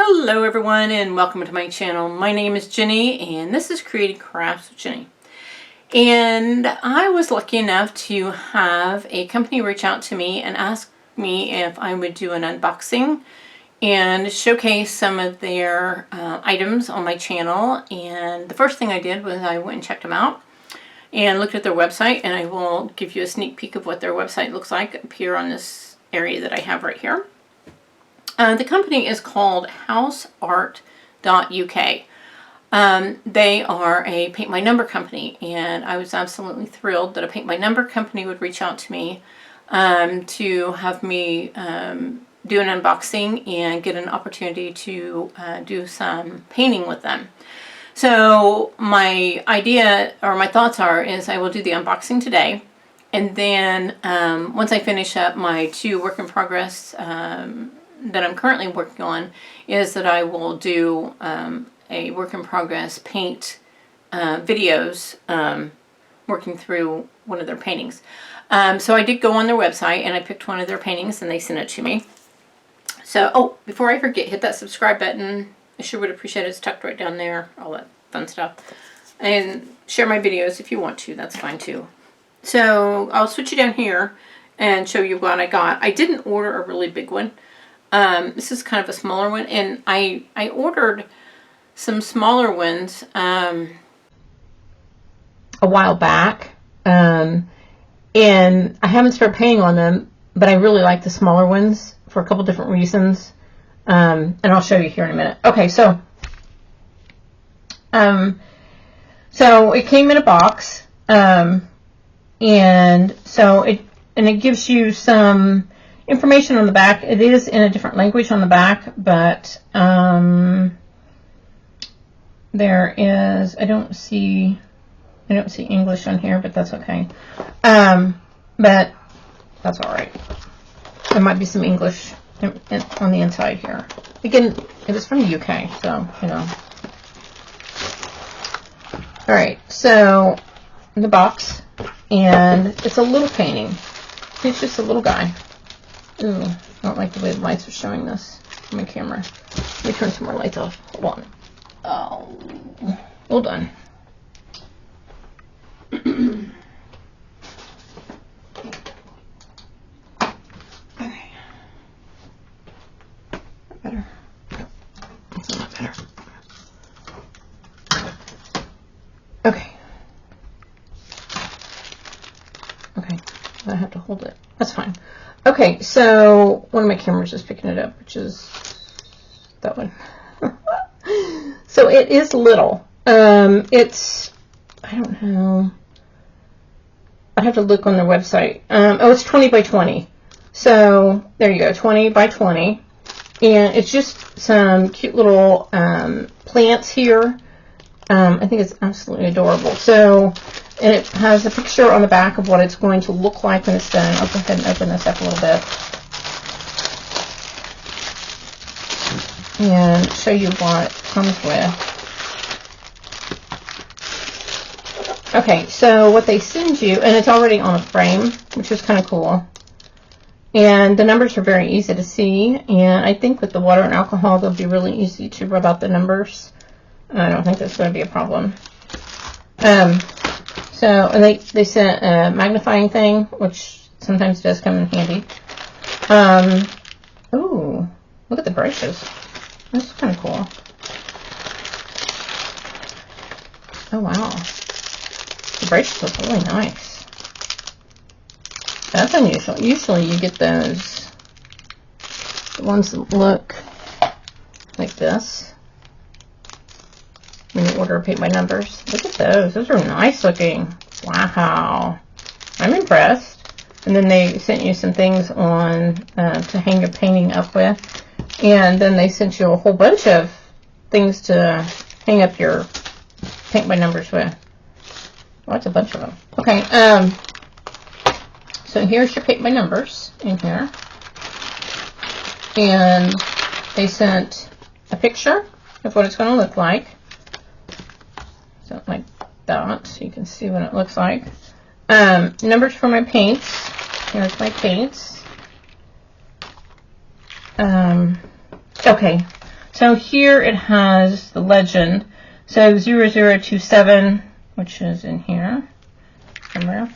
Hello everyone and welcome to my channel. My name is Jenny and this is Creating Crafts with Jenny. And I was lucky enough to have a company reach out to me and ask me if I would do an unboxing and showcase some of their items on my channel. And the first thing I did was I went and checked them out and looked at their website, and I will give you a sneak peek of what their website looks like up here on this area that I have right here. The company is called houseart.uk. They are a paint by number company, and I was absolutely thrilled that a paint by number company would reach out to me to have me do an unboxing and get an opportunity to do some painting with them. So my idea, or my thoughts is I will do the unboxing today, and then once I finish up my two work in progress that I'm currently working on, is that I will do a work in progress paint videos working through one of their paintings. So I did go on their website and I picked one of their paintings and they sent it to me. So, oh, before I forget, hit that subscribe button. I sure would appreciate it. It's tucked right down there, all that fun stuff. And share my videos if you want to, that's fine too. So I'll switch you down here and show you what I got. I didn't order a really big one. This is kind of a smaller one, and I ordered some smaller ones a while back, and I haven't started painting on them, but I really like the smaller ones for a couple different reasons, and I'll show you here in a minute. Okay, so it came in a box, and it gives you some information on the back. It is in a different language on the back, but there is, I don't see English on here, but that's okay. But that's all right. There might be some English on the inside here. Again, it was from the UK, so you know. All right, so the box, and it's a little painting. It's just a little guy. Ooh, I don't like the way the lights are showing this on my camera. Let me turn some more lights off. Hold on. Oh, hold on. Okay. Better. That's not better. Okay. Okay. I have to hold it. That's fine. Okay, so one of my cameras is picking it up, which is that one. So it is little. It's, I don't know. I'd have to look on their website. Oh, it's 20 by 20. So there you go, 20 by 20. And it's just some cute little plants here. I think it's absolutely adorable. So, and it has a picture on the back of what it's going to look like when it's done. I'll go ahead and open this up a little bit and show you what it comes with. Okay, so what they send you, and it's already on a frame, which is kind of cool. And the numbers are very easy to see, and I think with the water and alcohol, they'll be really easy to rub out the numbers. I don't think that's going to be a problem. So, and they sent a magnifying thing, which sometimes does come in handy. Ooh, look at the brushes. That's kind of cool. Oh, wow. The brushes look really nice. That's unusual. Usually you get those, the ones that look like this when you order a paint by numbers. Look at those. Those are nice looking. Wow. I'm impressed. And then they sent you some things on to hang your painting up with. And then they sent you a whole bunch of things to hang up your paint by numbers with. Well, that's a bunch of them. Okay. So here's your paint by numbers in here. And they sent a picture of what it's going to look like. Something like that, so you can see what it looks like. Numbers for my paints. Here's my paints. Okay, So here it has the legend. So 0027, which is in here somewhere.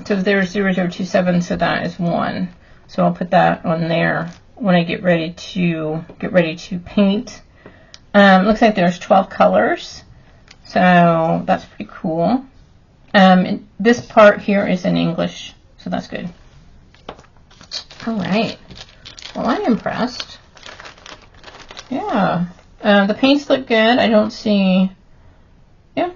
So there's 0027, so that is 1. So I'll put that on there when I get ready to paint. Looks like there's 12 colors, so that's pretty cool. And this part here is in English, so that's good. All right. Well, I'm impressed. Yeah. The paints look good. I don't see... Yeah.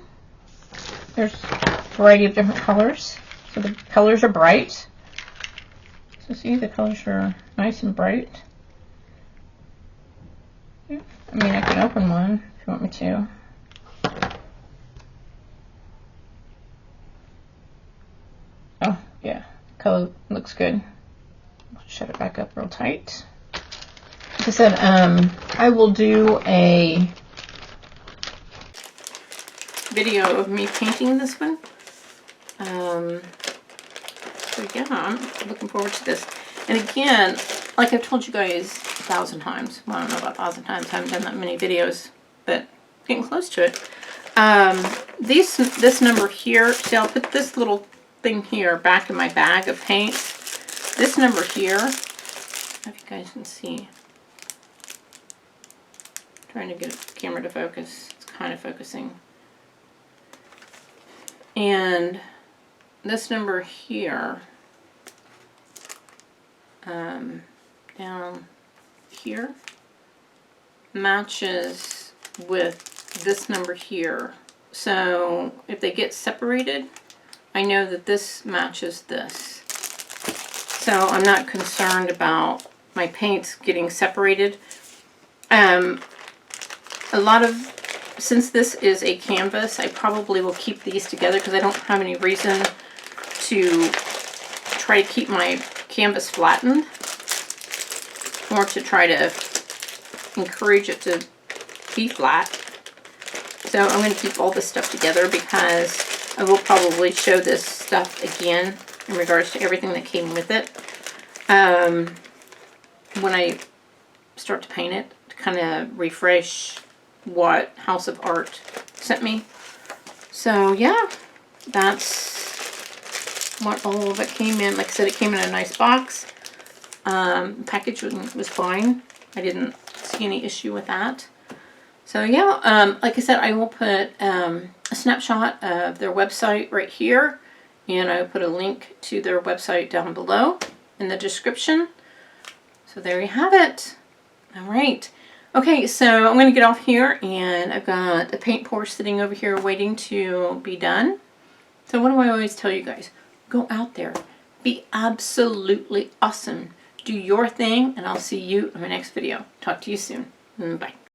There's a variety of different colors. So the colors are bright. So see, the colors are nice and bright. Yeah. I mean, I can open one if you want me to. Oh, yeah. The color looks good. Shut it back up real tight. Like I said, I will do a video of me painting this one. So yeah, I'm looking forward to this. And again, like I've told you guys 1,000 times. Well, I don't know about 1,000 times. I haven't done that many videos, but getting close to it. This number here, see, I'll put this little thing here back in my bag of paints. This number here, I don't know if you guys can see. I'm trying to get the camera to focus. It's kind of focusing. And this number here, down here, matches with this number here. So if they get separated, I know that this matches this. So I'm not concerned about my paints getting separated. Since this is a canvas, I probably will keep these together because I don't have any reason to try to keep my canvas flattened or to try to encourage it to be flat. So I'm going to keep all this stuff together because I will probably show this stuff again in regards to everything that came with it when I start to paint it, to kind of refresh what House of Art sent me. So yeah, that's what all of it came in. Like I said, it came in a nice box. Package was fine. I didn't see any issue with that. So yeah, like I said, I will put a snapshot of their website right here, and I will put a link to their website down below in the description. So there you have it. All right. Okay, so I'm going to get off here, and I've got a paint pour sitting over here waiting to be done. So what do I always tell you guys? Go out there. Be absolutely awesome. Do your thing, and I'll see you in my next video. Talk to you soon. Bye.